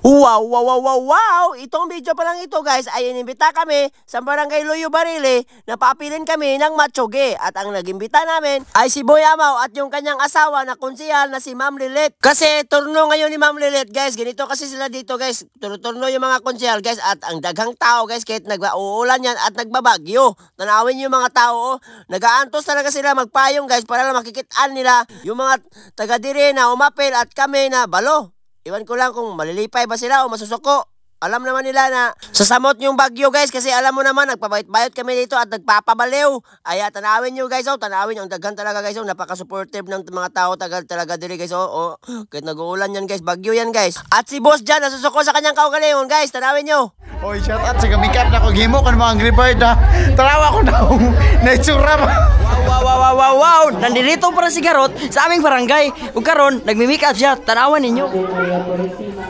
Wow, wow, wow, wow, wow! Itong video pa lang ito guys ay inimbita kami sa Barangay Loyo Barili na papilin kami ng matsoge. At ang nagimbita namin ay si Boy Amaw at yung kanyang asawa na konsehal na si Ma'am Lilit. Kasi turno ngayon ni Ma'am Lilit guys, ganito kasi sila dito guys. Turno yung mga konsehal guys at ang daghang tao guys kahit nag-uulan yan at nagbabagyo. Tanawin yung mga tao, nag-aantos talaga sila magpayong guys para lang makikitaan nila yung mga taga-dire na umapil at kami na balo. Iwan ko lang kung malilipay ba sila o masusuko. Alam naman nila na sasamot yung bagyo guys kasi alam mo naman nagpabayot-bayot kami dito at nagpapabaliw. Ay tanawin nyo guys, tanawin yung daghan talaga guys, napaka-supportive ng mga tao talaga diri guys. Kahit nag-uulan yan guys, bagyo yan guys. At si boss dyan nasusuko sa kanyang kaugalingon guys, tanawin nyo. Oy, shout out sa gamikap na ko gimo kan mga Angry Bird ha. Tarawa ko na naitsura ba. Wow! Nandito para si Garot sa aming barangay. Ug karon nagmi-makeup siya. Tanawan ninyo.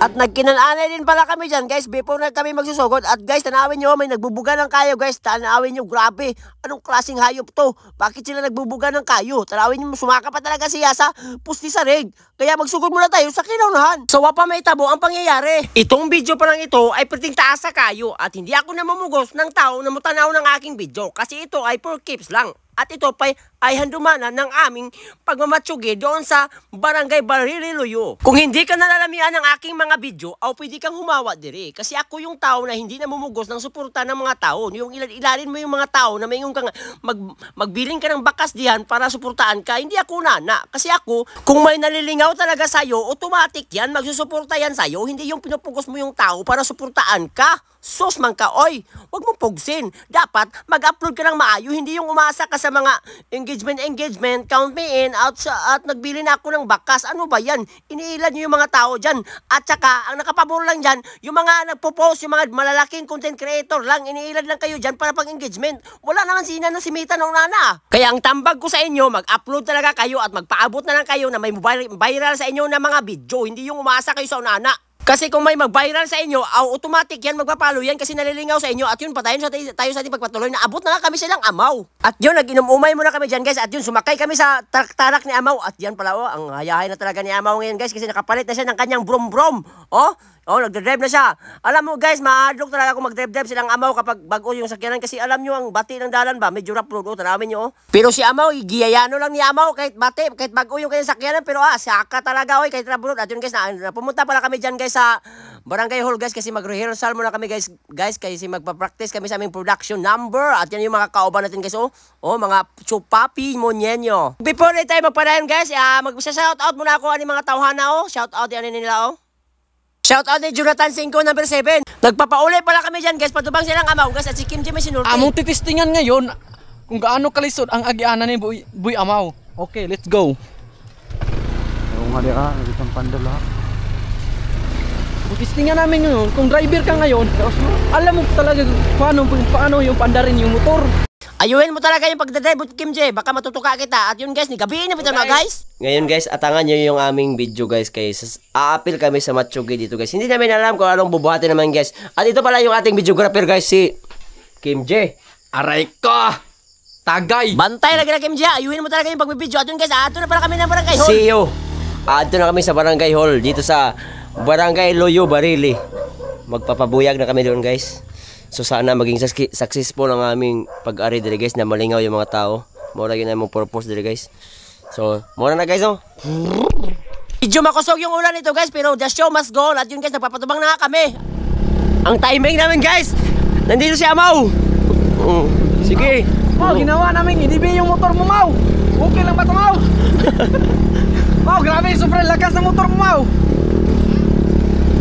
At nagkinananay din pala kami dyan guys before na kami magsusugod. At guys, tanawin nyo, may nagbubuga ng kayo guys. Tanawin nyo, grabe. Anong klaseng hayop to? Bakit sila nagbubuga ng kayo? Tanawin nyo, sumaka pa talaga siya sa pusti sa rig. Kaya magsugod muna tayo sa kinaunahan. So wapa may tabo ang pangyayari. Itong video pa lang ito ay perting taas sa kayo. At hindi ako namumugos ng tao na mutanaw ng aking video. Kasi ito ay for keeps lang. At ito pa ay handumana ng aming pagmamatsugi doon sa Barangay Barili Loyo. Kung hindi ka nalalamian ng aking mga video, pwede kang humawa diri. Kasi ako yung tao na hindi namumugos ng suporta ng mga tao. Yung ilalin mo yung mga tao na mayroon kang magbiling ka ng bakas diyan para suportaan ka. Hindi ako nana. Kasi ako, kung may nalilingaw talaga sa'yo, automatic yan, magsusuporta yan sa'yo. Hindi yung pinupugos mo yung tao para suportaan ka. Sos man ka, oy, wag mo pugsin. Dapat mag-upload ka ng maayo, hindi yung umasa ka sa mga engagement, count me in, at nagbili na ako ng bakas. Ano ba yan? Iniilan nyo yung mga tao dyan. At saka, ang nakapabor lang dyan, yung mga nagpo-post, yung mga malalaking content creator lang, iniilan lang kayo dyan para pang-engagement. Wala naman sina na si Mita ng nana. Kaya ang tambag ko sa inyo, mag-upload talaga kayo at magpaabot na lang kayo na may viral sa inyo na mga video, hindi yung umasa kayo sa nana. Kasi kung may mag-viral sa inyo, automatic yan, magpapalo yan kasi nalilingaw sa inyo at yun patayin tayo sa ating pagpatuloy na abot na nga kami silang Amaw. At yun, nag-inom-umay muna kami dyan guys at yun, sumakay kami sa tarak ni Amaw at yan pala ang hayahay na talaga ni Amaw ngayon guys kasi nakapalit na siya ng kanyang brom-brom. Nagdadrive na siya. Alam mo guys, mahadlok talaga kung mag-drive silang Amaw kapag bago yung sakyanan kasi alam nyo ang bati ng dalan ba, medyo rough road, tanawin nyo. Pero si Amaw, giyayano lang ni Amaw kahit bati, kahit bago yung kanyang sakyanan pero saka talaga kahit rough road. At yun guys, pumunta pala kami dyan guys sa Barangay Hall guys kasi mag-rehearsal muna kami guys kasi magpa-practice kami sa aming production number at yan yung mga kauban natin guys mga chupapi monyenyo. Before na tayo magpadayon guys, mag-shoutout muna ako ani mga tawhana shoutout yan nila Shoutout ni Jonathan 5 number 7. Nagpapauli pala kami dyan guys, patubang silang Amaw guys at si Kim Jim may sinulti. Among titistingan ngayon kung gaano kalisod ang agianan ni Boy Amaw. Okay, let's go. Oo nga di isang pandala. Titistingan namin yun, kung driver ka ngayon, alam mo talaga paano yung pandarin yung motor. Ayuhin mo talaga yung pagdadrive Kim J, baka matutuka kita. At yun guys, gabihin na bitaw na guys. Ngayon guys, atangan nyo yung aming video guys guys. Aapil kami sa matsugi dito guys. Hindi namin alam kung anong bubuhatin naman guys. At ito pala yung ating videographer guys, si Kim J. Aray ko! Tagay! Bantay lagi na Kim J, ayuhin mo talaga yung pagbibideo. At yun guys, ato na pala kami ng Barangay Hall. See you! Ato na kami sa Barangay Hall, dito sa Barangay Loyo Barili. Magpapabuyag na kami doon guys. So sana maging successful ang aming pag-ari dito guys na malingaw yung mga tao. Mura yun ang purpose dito guys. So, mura na guys Medyo makusog yung ulan nito guys pero the show must go on. At yun guys, nagpapatubang na nga kami. Ang timing namin guys, nandito si Amaw. Sige. Ginawa namin, i-DB yung motor mo, Maw. Okay lang ba ito, Maw? Maw, grabe, sobrang lakas ng motor mo, Maw.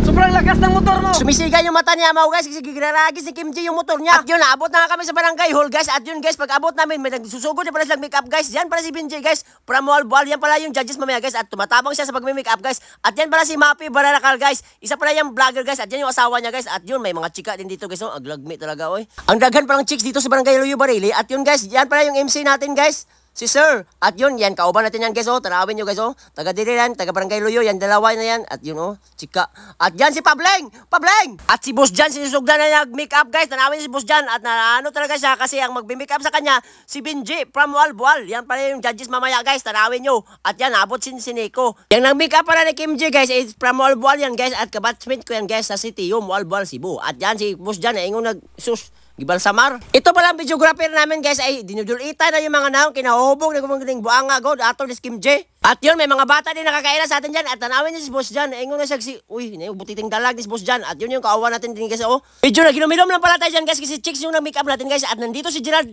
Sobrang lakas ng motor mo. Sumisiga yung mata ni Amaw guys kasi gigraragi si Kim J yung motor niya. At yun, naabot na nga kami sa Barangay Hall guys. At yun guys, pag abot namin, may nagsusugod na pala silang make up guys. Yan pala si Benji guys. From Walbal, yan pala yung judges mamaya guys. At tumatabang siya sa pag-make up guys. At yan pala si Mapi Bararakal guys. Isa pala yung vlogger guys. At yan yung asawa niya guys. At yun, may mga chika din dito guys. Aglagmi talaga oy. Ang daghan palang chicks dito sa Barangay Loyo Barili. At yun guys, yan pala yung MC natin guys. si Sir. At yun, yan, kauban natin yan guys, oh. Tanawin nyo guys, oh. Taga Diliran, taga Barangay Luyo, yan, dalawa na yan. At yun, oh, chika. At yan si Pableng! Pableng! At si Boss Jan, sinusugdan na nag-make up guys. Tanawin si Boss Jan. At ano talaga siya, kasi ang mag-make up sa kanya, si Benji from Walbual. Yan pala yung judges mamaya guys, tanawin nyo. At yan, abot si Nico. Yung nag-make up pala ni Kim J guys, is from Walbual yan guys. At kabatchmate ko yan guys sa City, yung Walbual, Cebu. At yan, si Boss Jan, ingon nag-sus. Gibal Samar. Ito pala ang videographer namin guys ay dinudulita na yung mga naong kinahuhubog na gumagaling buanga god ato ni Kim J. At yun may mga bata din nakakaila sa atin dyan at tanawin niya si Boss Jan. Ingon na siya si uy, butiting dalag ni si Boss Jan. At yun yung kaawa natin din guys oh. Medyo naginom-inom lang pala tayo dyan guys kasi chicks yung nag-make up natin guys. At nandito si Gerald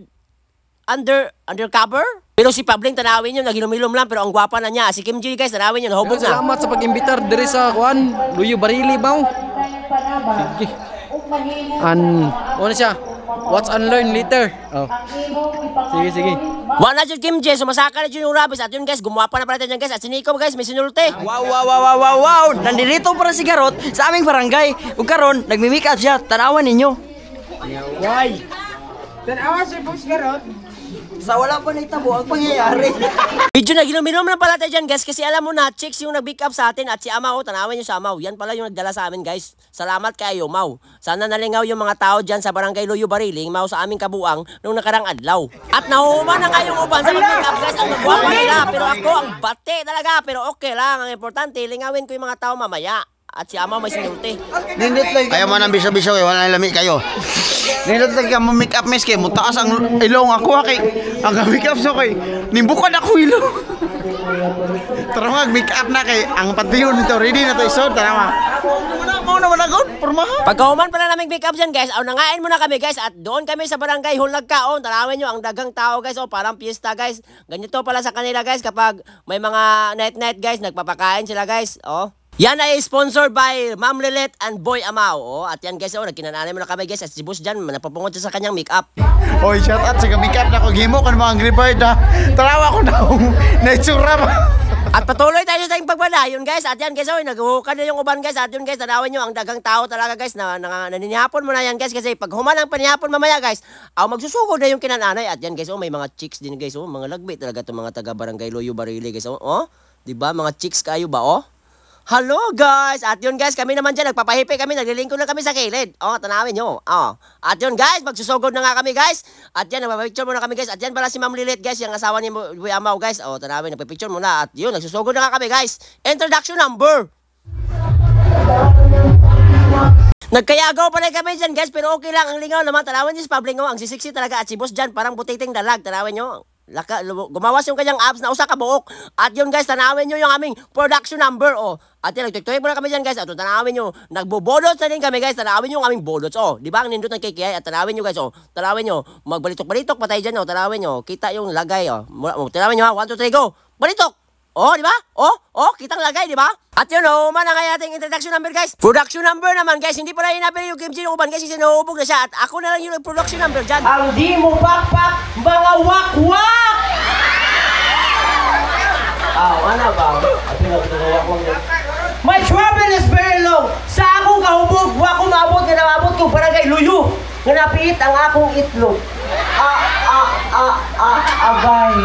undercover. Pero si Pableng tanawin yun naginom-inom lang pero ang gwapa na niya. Si Kim J guys tanawin yun hubog na. Salamat sa pag-imbitar diri sa kuan Luyo Barili baw. Sige. Ano siya? What's unlearn later? Oh. Sige. Wala dyan Kim J, sumasaka na dyan yung rabis. At yun guys, gumawa pa na pala dyan guys. At si Nico guys, may sinulte. Wow! Nandito para si Garot sa aming barangay. Kung karon, nagmi-make up siya. Tanawan ninyo. Why? Tanawa si Boss Garot. Sa wala pa na itabo ang pangyayari. Medyo naginom-inom na pala tayo dyan guys. Kasi alam mo na, chicks yung nag-pick up sa atin. At si Amaw, tanawin nyo sa Amaw. Yan pala yung nagdala sa amin guys. Salamat kayo, Mau. Sana nalingaw yung mga tao dyan sa Barangay Luyo Bariling, Mau sa aming kabuang nung nakarang adlaw. At nahuhuma na nga yung uban sa mag-pick up guys. Ang magwapa nila. Pero ako, ang bate talaga. Pero okay lang. Ang importante, lingawin ko yung mga tao mamaya. At si Amaw may sinulte. Ayaw mo ng bisyo-bisyo eh, wala nang lami kayo. Nindot lagi ka mo make up miss kay mutaas ang ilong ako kay ang make up so kay nimbukan ako ilong. Tara mag-make up na kay ang patiyon nito ready na to isod tara mo naman agad pormahan. Pagkahuman pala naming make up dyan guys, nangain muna kami guys at doon kami sa Barangay Hall nagkaon. Tanawin nyo ang dagang tao guys, parang piyesta guys. Ganito pala sa kanila guys kapag may mga night guys, nagpapakain sila guys. Yan ay sponsored by Ma'am Lilet and Boy Amaw. At yan guys, nagkinananay mo na kami guys. At si Boss Jan, napapungod siya sa kanyang make-up. Oy, shout out sa make up na ko gimo kan mga Angry Bird ha. Tarawa ko na naitsura ba. At patuloy tayo sa tayong pagbadayon guys. At yan guys, naghuhukan na yung uban guys. At yun guys, tanawin nyo ang dagang tao talaga guys. Naninihapon mo na yan guys. Kasi pag human ang panihapon mamaya guys, magsusugod na yung kinananay. At yan guys, may mga chicks din guys. Mga lagbi talaga itong mga taga Barangay Luyo Barili guys. Diba mga chicks kayo ba Hello guys! At yun guys, kami naman dyan, nagpapahipi kami, naglilingkod na kami sa kilid. Tanawin nyo. At yun guys, magsusugod na nga kami guys. At yan, nagpapicture muna kami guys. At yan pala si Ma'am Lilit guys, yung asawa ni Boy Amaw guys. Tanawin, nagpapicture muna. At yun, nagsusugod na nga kami guys. Introduction number. Nagkayagaw pa rin kami dyan guys, pero okay lang. Ang lingaw naman, tanawin nyo si Pableng, ang sisiksi talaga. At si Boss Jan, parang butiting dalag. Tanawin nyo. Gumawas yung kanyang abs na usa ka buok. At yun guys, tanawin nyo yung aming production number At yun, nagtutuloy muna kami dyan guys. At tanawin nyo, nagbobodots na din kami guys. Tanawin nyo yung aming bodots di ba ang nindot ng KKI. At tanawin nyo guys tanawin nyo, magbalitok-balitok patay dyan tanawin nyo, kita yung lagay tanawin nyo 1, 2, 3, go. Balitok. Di ba? Kitang lagay, di ba? At yun, man ang ating introduction number, guys. Production number naman, guys. Hindi pala hinapin yung Kim J yung uban, guys. Kasi nahuhubog na siya. At ako na lang yung production number dyan. Ang di mo pakpak, mga wak-wak! Ano ba? My trouble is very low. Sa akong kahubog, wako maabot, nga namabot kong Barangay Luyo. Nga napiit ang akong itlog. Agay.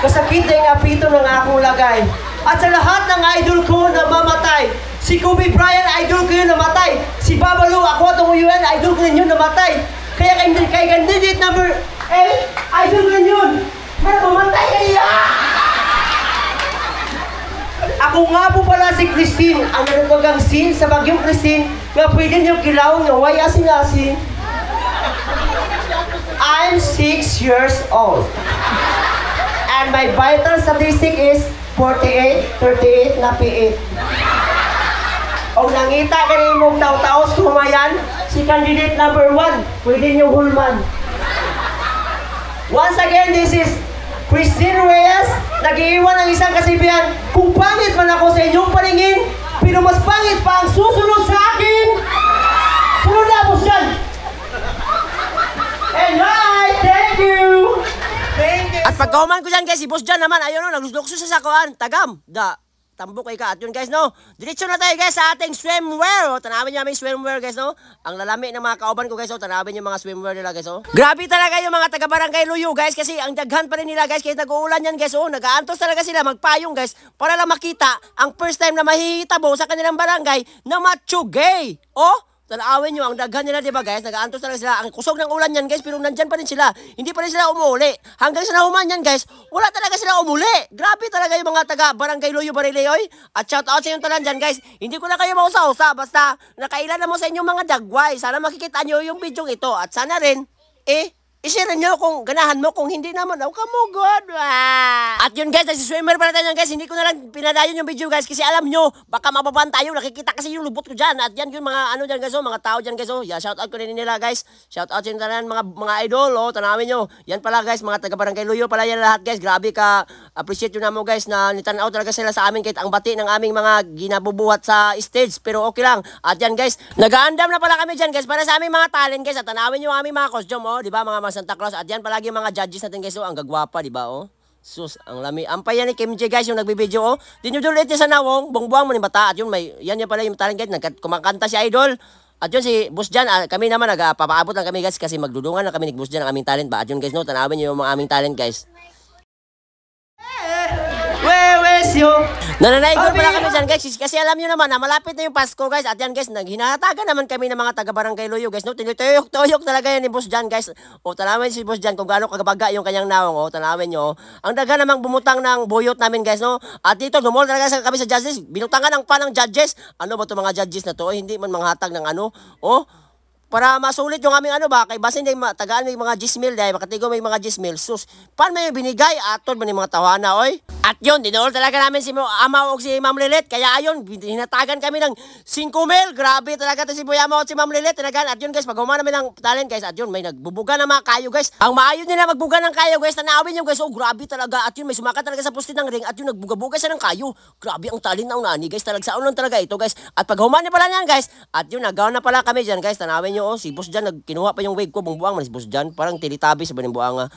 Kasakit na yung apito ng akong lagay. At sa lahat ng idol ko na mamatay, si Kobe Bryant, idol ko yun namatay. Si Babalu, ako itong UN, idol ko yun namatay. Kaya kay candidate number 8, idol ko yun. Pero mamatay kaya! Ako nga po pala si Christine, ang nanatagang sin sa Bagyong Christine, nga pwede niyong kilawang nga way asin-asin. I'm 6 years old. And my vital statistic is 48, 38 na P8. O nangita ka rin mong taos kumayan, si candidate number 1, pwede niyong hulman. Once again, this is Christine Reyes, nag-iiwan ng isang kasibihan, kung pangit man ako sa inyong paningin, pero mas pangit pa ang susunod sa akin. Sunod na po dyan. And hi, thank you. At pagkahuman ko dyan guys, si Boss Jan naman, ayun naglusdokso sa sakuan, tagam, tambok ka. At yun guys, no, diretso na tayo guys sa ating swimwear. O, tanawin niyo aming swimwear guys, no. Ang lalami ng mga kauban ko guys, o, tanawin yung mga swimwear nila guys, o. Grabe talaga yung mga taga-barangay Luyo guys, kasi ang daghan pa rin nila guys, kahit nag-uulan yan guys, o. Nag-aantos talaga sila magpayong guys, para lang makita ang first time na mahihitabo sa kanilang barangay na macho gay. O, tanawin nyo, ang daghan nila, di ba guys? Nag-aantos talaga sila. Ang kusog ng ulan yan guys, pero nandyan pa rin sila. Hindi pa rin sila umuuli. Hanggang sa nahuman yan guys, wala talaga sila umuli. Grabe talaga yung mga taga Barangay Luyo Barili, oy. At shout out sa inyong tanan dyan guys. Hindi ko na kayo mausa-usa, basta nakailan na mo sa inyong mga dagway. Sana makikita nyo yung video ito. At sana rin, i-share nyo kung ganahan mo, kung hindi naman, kamugod. At yun guys, nagsiswimmer pala tayo guys. Hindi ko na lang pinadayon yung video guys, kasi alam nyo, baka mababan tayo. Nakikita kasi yung lubot ko dyan. At yan yung mga ano dyan guys, mga tao dyan guys. Yeah, shout out ko rin nila guys. Shout out sa inyo tanan, mga idol. Tanawin nyo. Yan pala guys, mga taga Barangay Luyo pala yan lahat guys. Grabe ka, appreciate yun na mo guys, na nitanaw talaga sila sa amin kahit ang bati ng aming mga ginabubuhat sa stage. Pero okay lang. At yan guys, nag-aandam na pala kami dyan guys para sa aming mga talent guys. At tanawin nyo ang aming mga costume, di ba, mga Santa Claus. At yan palagi mga judges natin guys, ang gagwapa, di ba, sus, ang lami. Ampay yan ni Kim J guys, yung nagbibideo, Dinudulit niya sa nawong, buang-buang mo ni bata. At yun, yan pala yung talent guys, kumakanta si Idol. At yun si Boss Jan, kami naman nagpapaabot lang kami guys, kasi magdudungan na kami ni Boss Jan ang aming talent ba. At yun guys, no, tanawin nyo yung mga aming talent guys. Nananaigol pala kami dyan guys, kasi alam nyo naman na malapit na yung Pasko guys. At yan guys, naghinatagan naman kami ng mga taga Barangay Luyo guys, no. Tinutuyok talaga yan ni Boss Jan guys. O, tanawin si Boss Jan kung gaano kagabaga yung kanyang nawang. O, tanawin nyo, ang daga namang bumutang ng buyot namin guys, no. At dito dumol talaga kami sa judges, binutangan ng pa ng judges. Ano ba to mga judges na to? Hindi man manghatag ng ano, para masulit yung aming ano ba, kay basin din tagaan may mga gismil dahil makatigo may mga gismil. Sus, paano may binigay atod man yung mga tawana, oy? At yun, dinol talaga namin si Amaw o si Ma'am Lilit. Kaya ayun, hinatagan kami ng 5 mil. Grabe talaga to si Boy Amaw at si Ma'am Lilit. Talagan. At yun guys, pag humana namin ng talent guys, at yun, may nagbubuga ng mga kayo guys. Ang maayon nila magbuga ng kayo guys, tanawin yung guys, grabe talaga. At yun, may sumakat talaga sa poste ng ring. At yun, nagbuga-buga siya ng kayo. Grabe ang talent na unani guys, talaga sa ulan talaga ito guys. At pag humana pala niyan guys, at yun, nagawa na pala kami dyan guys. Tanawin nyo, si Boss Jan, kinuha pa yung wig ko, bungbuang man si Boss Jan. Parang tilitabi sa banimbuanga.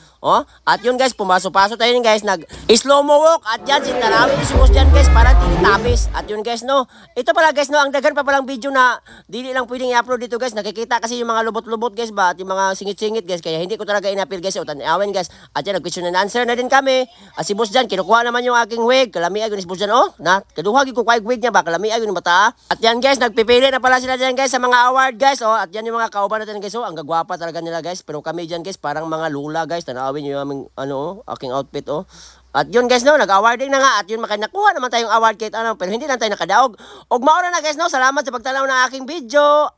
At yun guys, pumasok-pasok tayo yun guys, nag-slow mo walk. At yan, si tanawin si Boss Jan guys, parang tinitabis. At yun guys, no, ito pala guys, no, ang dagan pa palang video na dili lang pwedeng i-upload dito guys. Nakikita kasi yung mga lubot-lubot guys ba, at yung mga singit-singit guys, kaya hindi ko talaga in-appeal guys. O, tanawin guys. At yan, nag-question and answer na din kami. At si Boss Jan, kinukuha naman yung aking wig. Kalamiag yun si Boss Jan, kaduhagi ko kuha yung wig niya ba, kalamiag yun yung bata. At yan guys, nagpipili na pala sila dyan guys sa mga award guys. At yan yung mga kauban natin guys, ang gagwapa talaga nila guys. Pero kami dyan guys, parang mga lula guys. Tanawin nyo yung aming, aking outfit, At yun guys, no, nag-awarding na nga. At yun, nakuha naman tayong award kahit pero hindi lang tayo nakadaog. Og maura na guys, no, salamat sa pagtanaw ng aking video.